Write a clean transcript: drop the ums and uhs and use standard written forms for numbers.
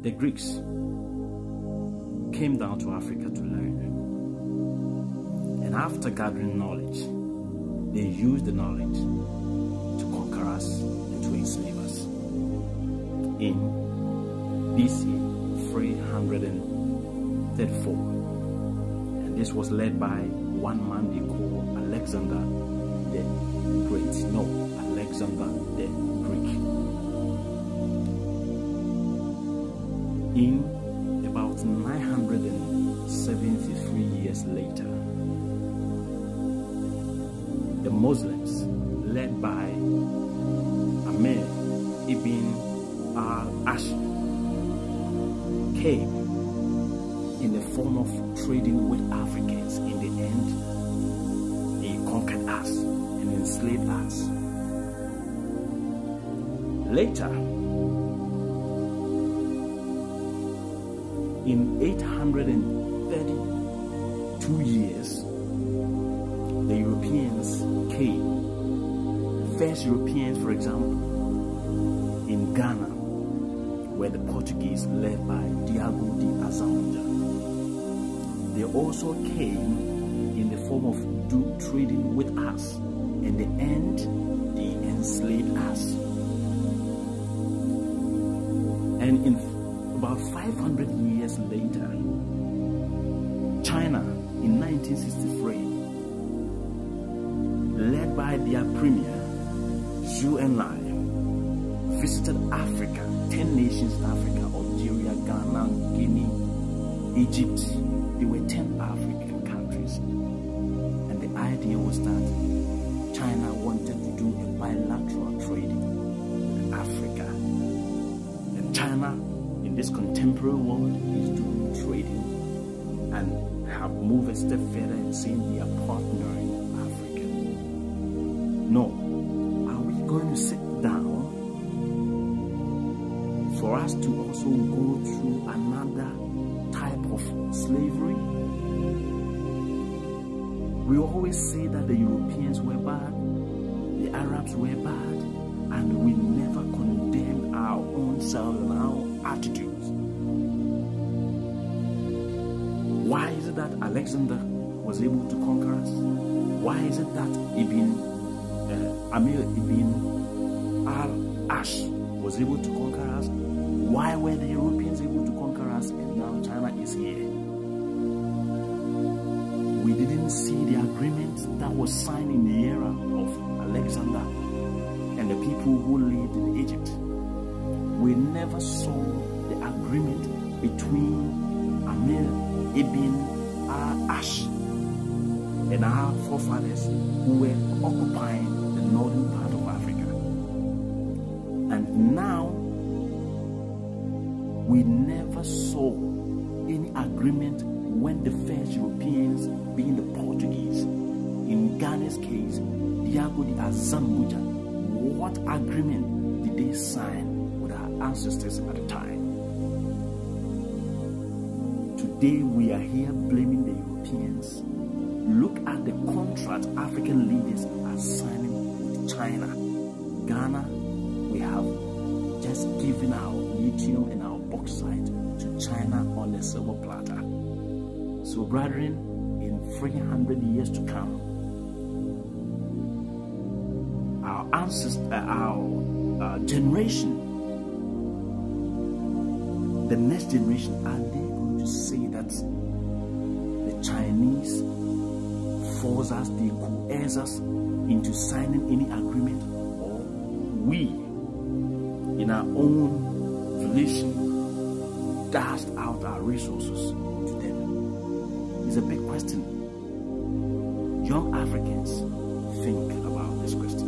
the Greeks came down to Africa to learn. And after gathering knowledge, they used the knowledge to conquer us and to enslave us. In BC 334. And this was led by one man they call Alexander the Great. No, Alexander the Greek. In about 973 years later, the Muslims, led by Amir ibn al-Ash, came in the form of trading with Africans. In the end, they conquered us and enslaved us. Later, in 832 years, the Europeans came. The first Europeans, for example, in Ghana, were the Portuguese led by Diego de Azambuja. They also came in the form of trading with us. In the end, they enslaved us. And in about 500 years later, China in 1963, led by their premier, Zhou Enlai, visited Africa, 10 nations in Africa: Algeria, Ghana, Guinea, Egypt. There were 10 African countries. And the idea was that China wanted to do a bilateral trading with Africa. And China, in this contemporary world, is doing trading and have moved a step further and saying they are partnering Africa. No. Are we going to sit down for us to also go through another type of slavery? We always say that the Europeans were bad, the Arabs were bad, and we never condemn our own selves and our attitudes. Why is it that Alexander was able to conquer us? Why is it that Amir ibn al-Ash was able to conquer us? Why were the Europeans able to conquer us and now China is here? We didn't see the agreement that was signed in the era of Alexander and the people who lived in Egypt. We never saw the agreement between Amir ibn al-Ash and our forefathers who were occupying the northern part of Africa. And now, we never saw any agreement when the first Europeans, being the Portuguese, in Ghana's case, Diego de Azambuja, what agreement did they sign with our ancestors at the time? Today we are here blaming the Europeans. Look at the contract African leaders are signing with China. Ghana, we have just given our lithium and our bauxite to China on a silver platter. So brethren, in 300 years to come, our ancestors, our generation, the next generation, are they going to say that the Chinese force us, they coerce us into signing any agreement, or we, in our own volition, dashed out our resources to them? It's a big question. Young Africans, think about this question.